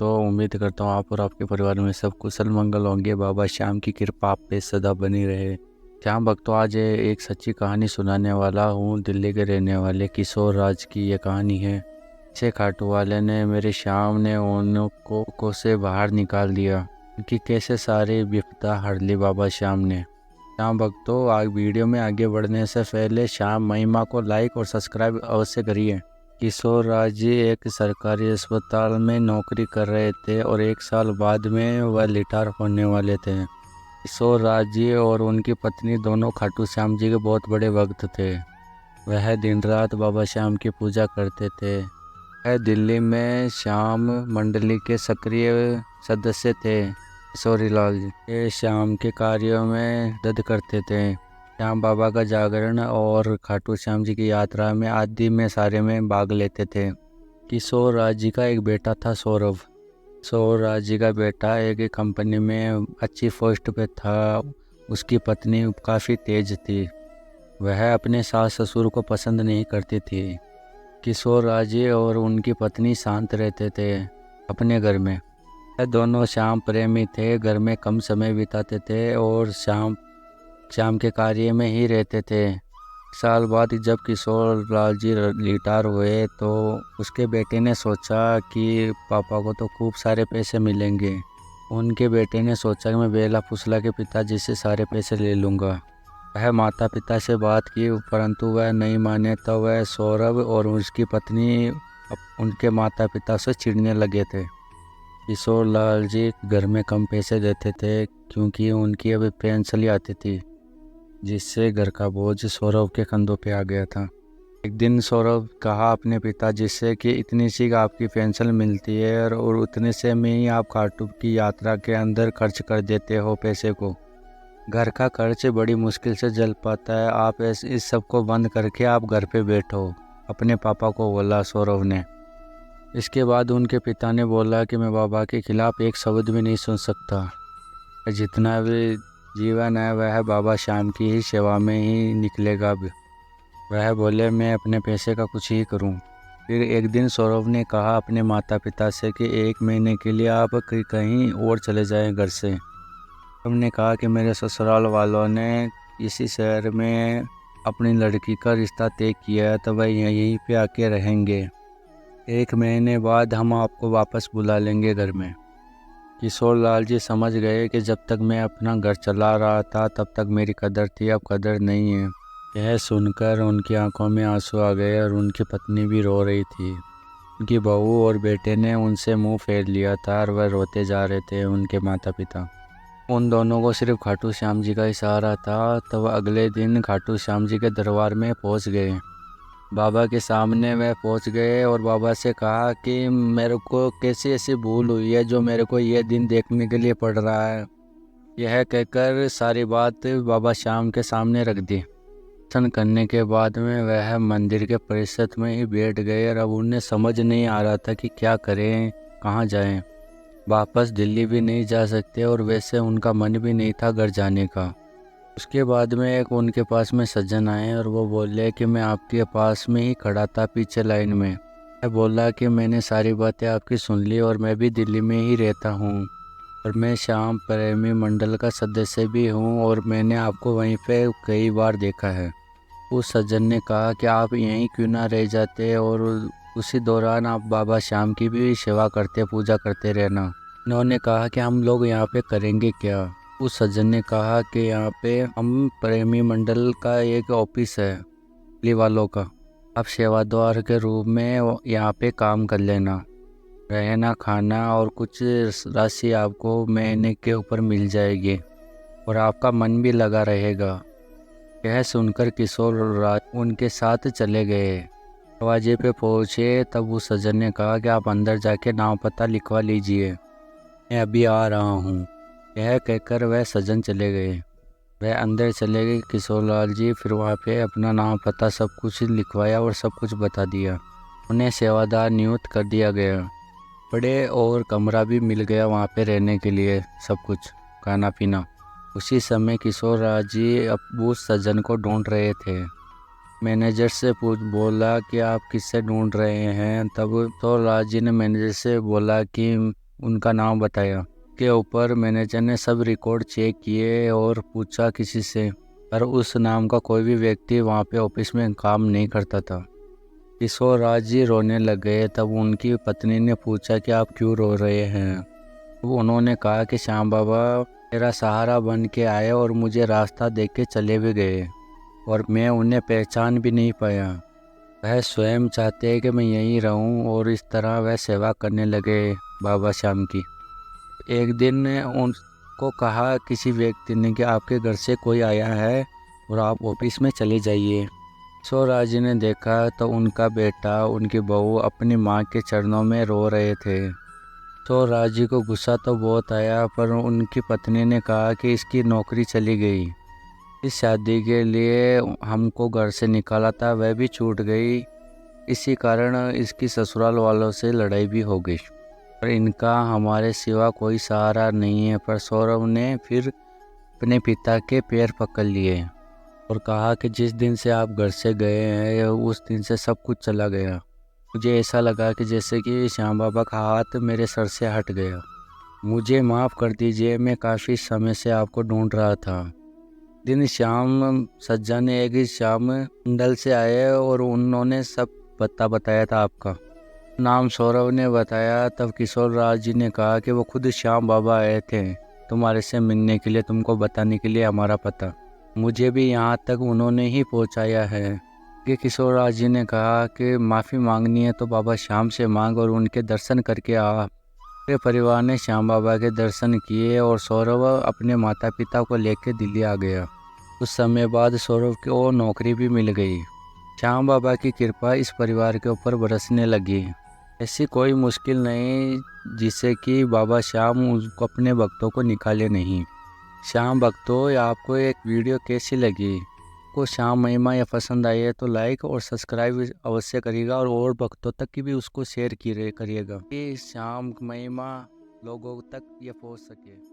दोस्तों, उम्मीद करता हूँ आप और आपके परिवार में सब कुशल मंगल होंगे। बाबा श्याम की कृपा आप पे सदा बनी रहे। श्याम भक्तों, आज एक सच्ची कहानी सुनाने वाला हूँ। दिल्ली के रहने वाले किशोर राज की ये कहानी है। इसे खाटू वाले ने मेरे श्याम ने उनको को से बाहर निकाल दिया। उनकी कैसे सारी विपदा हर ली बाबा श्याम ने। श्याम भक्तों, आज वीडियो में आगे बढ़ने से पहले श्याम महिमा को लाइक और सब्सक्राइब अवश्य करिए। किशोर राज जी एक सरकारी अस्पताल में नौकरी कर रहे थे और एक साल बाद में वह रिटायर होने वाले थे। किशोर राज जी और उनकी पत्नी दोनों खाटू श्याम जी के बहुत बड़े भक्त थे। वह दिन रात बाबा श्याम की पूजा करते थे। वह दिल्ली में श्याम मंडली के सक्रिय सदस्य थे। किशोरी लाल जी ये श्याम के कार्यों में मदद करते थे। श्याम बाबा का जागरण और खाटू श्याम जी की यात्रा में आदि में सारे में भाग लेते थे। किशोर राज जी का एक बेटा था सौरभ। किशोर राज जी का बेटा एक कंपनी में अच्छी पोस्ट पे था। उसकी पत्नी काफ़ी तेज थी। वह अपने सास ससुर को पसंद नहीं करती थी। किशोर राज जी और उनकी पत्नी शांत रहते थे अपने घर में। वह दोनों श्याम प्रेमी थे। घर में कम समय बिताते थे और श्याम के कार्य में ही रहते थे। साल बाद जब किशोर लाल जी रिटायर हुए तो उसके बेटे ने सोचा कि पापा को तो खूब सारे पैसे मिलेंगे। उनके बेटे ने सोचा कि मैं बेला फुसला के पिताजी से सारे पैसे ले लूँगा। वह माता पिता से बात की परंतु वह नहीं माने। तो वह सौरभ और उसकी पत्नी उनके माता पिता से चिढ़ने लगे थे। किशोर लाल जी घर में कम पैसे देते थे क्योंकि उनकी अभी पेंशन आती थी, जिससे घर का बोझ सौरभ के कंधों पे आ गया था। एक दिन सौरभ कहा अपने पिताजी से कि इतनी सी आपकी पेंशन मिलती है और उतने से में ही आप खाटू की यात्रा के अंदर खर्च कर देते हो पैसे को। घर का खर्च बड़ी मुश्किल से चल पाता है। आप इस सब को बंद करके आप घर पे बैठो, अपने पापा को बोला सौरभ ने। इसके बाद उनके पिता ने बोला कि मैं बाबा के खिलाफ एक शब्द भी नहीं सुन सकता। जितना भी जीवन है वह बाबा श्याम की ही सेवा में ही निकलेगा। वह बोले मैं अपने पैसे का कुछ ही करूं। फिर एक दिन सौरभ ने कहा अपने माता पिता से कि 1 महीने के लिए आप कहीं और चले जाएं घर से। हमने कहा कि मेरे ससुराल वालों ने इसी शहर में अपनी लड़की का रिश्ता तय किया है, तो वह यहीं पे आके रहेंगे। 1 महीने बाद हम आपको वापस बुला लेंगे घर में। किशोर लाल जी समझ गए कि जब तक मैं अपना घर चला रहा था तब तक मेरी कदर थी, अब कदर नहीं है। यह सुनकर उनकी आंखों में आंसू आ गए और उनकी पत्नी भी रो रही थी। उनकी बहू और बेटे ने उनसे मुंह फेर लिया था और वह रोते जा रहे थे। उनके माता पिता उन दोनों को सिर्फ खाटू श्याम जी का ही सहारा था। तो वह अगले दिन खाटू श्याम जी के दरबार में पहुंच गए। बाबा के सामने वह पहुंच गए और बाबा से कहा कि मेरे को कैसी ऐसी भूल हुई है जो मेरे को ये दिन देखने के लिए पड़ रहा है। यह कहकर सारी बात बाबा श्याम के सामने रख दी। दर्शन करने के बाद में वह मंदिर के परिसर में ही बैठ गए और अब उन्हें समझ नहीं आ रहा था कि क्या करें, कहाँ जाएं। वापस दिल्ली भी नहीं जा सकते और वैसे उनका मन भी नहीं था घर जाने का। उसके बाद में एक उनके पास में सज्जन आए और वो बोले कि मैं आपके पास में ही खड़ा था पीछे लाइन में। मैं बोला कि मैंने सारी बातें आपकी सुन ली और मैं भी दिल्ली में ही रहता हूँ और मैं श्याम प्रेमी मंडल का सदस्य भी हूँ और मैंने आपको वहीं पे कई बार देखा है। उस सज्जन ने कहा कि आप यहीं क्यों ना रह जाते और उसी दौरान आप बाबा श्याम की भी सेवा करते पूजा करते रहना। उन्होंने कहा कि हम लोग यहाँ पे करेंगे क्या। उस सज्जन ने कहा कि यहाँ पे हम प्रेमी मंडल का एक ऑफिस है दिल्ली वालों का। आप सेवादार के रूप में यहाँ पे काम कर लेना। रहना खाना और कुछ राशि आपको महीने के ऊपर मिल जाएगी और आपका मन भी लगा रहेगा। यह सुनकर किशोर राज उनके साथ चले गए। दरवाजे पे पहुँचे तब उस सज्जन ने कहा कि आप अंदर जाके नाम पता लिखवा लीजिए, मैं अभी आ रहा हूँ। यह कहकर वह सज्जन चले गए। वह अंदर चले गए किशोर लाल जी। फिर वहाँ पे अपना नाम पता सब कुछ लिखवाया और सब कुछ बता दिया। उन्हें सेवादार नियुक्त कर दिया गया। बड़े और कमरा भी मिल गया वहाँ पे रहने के लिए, सब कुछ खाना पीना। उसी समय किशोर राज जी अब उस सज्जन को ढूंढ रहे थे। मैनेजर से बोला कि आप किससे ढूंढ रहे हैं। तब तो राज जी ने मैनेजर से बोला कि उनका नाम बताया। के ऊपर मैनेजर ने सब रिकॉर्ड चेक किए और पूछा किसी से, पर उस नाम का कोई भी व्यक्ति वहाँ पे ऑफिस में काम नहीं करता था। किशोर राज जी रोने लग गए। तब उनकी पत्नी ने पूछा कि आप क्यों रो रहे हैं। तो उन्होंने कहा कि श्याम बाबा मेरा सहारा बन के आए और मुझे रास्ता देख के चले भी गए और मैं उन्हें पहचान भी नहीं पाया। वह स्वयं चाहते हैं कि मैं यहीं रहूं और इस तरह वह सेवा करने लगे बाबा श्याम की। एक दिन उनको कहा किसी व्यक्ति ने कि आपके घर से कोई आया है और आप ऑफिस में चले जाइए। किशोर जी ने देखा तो उनका बेटा उनकी बहू अपनी माँ के चरणों में रो रहे थे। किशोर जी को गुस्सा तो बहुत आया, पर उनकी पत्नी ने कहा कि इसकी नौकरी चली गई, इस शादी के लिए हमको घर से निकाला था वह भी छूट गई, इसी कारण इसकी ससुराल वालों से लड़ाई भी हो गई और इनका हमारे सिवा कोई सहारा नहीं है। पर सौरभ ने फिर अपने पिता के पैर पकड़ लिए और कहा कि जिस दिन से आप घर से गए हैं उस दिन से सब कुछ चला गया। मुझे ऐसा लगा कि जैसे कि श्याम बाबा का हाथ मेरे सर से हट गया। मुझे माफ़ कर दीजिए, मैं काफ़ी समय से आपको ढूंढ रहा था। दिन श्याम सज्जा ने एक श्याम मंडल से आए और उन्होंने सब बताया था आपका नाम सौरभ ने बताया। तब किशोर राज जी ने कहा कि वो खुद श्याम बाबा आए थे तुम्हारे से मिलने के लिए, तुमको बताने के लिए हमारा पता। मुझे भी यहाँ तक उन्होंने ही पहुँचाया है। कि किशोर राज जी ने कहा कि माफ़ी मांगनी है तो बाबा श्याम से मांग और उनके दर्शन करके आ। पूरे परिवार ने श्याम बाबा के दर्शन किए और सौरभ अपने माता पिता को लेकर दिल्ली आ गया। कुछ समय बाद सौरभ को नौकरी भी मिल गई। श्याम बाबा की कृपा इस परिवार के ऊपर बरसने लगी। ऐसी कोई मुश्किल नहीं जिससे कि बाबा श्याम उसको अपने भक्तों को निकाले नहीं। श्याम भक्तों, आपको एक वीडियो कैसी लगी? को श्याम महिमा या पसंद आई है तो लाइक और सब्सक्राइब अवश्य करिएगा और भक्तों तक की भी उसको शेयर करिएगा कि श्याम महिमा लोगों तक ये पहुंच सके।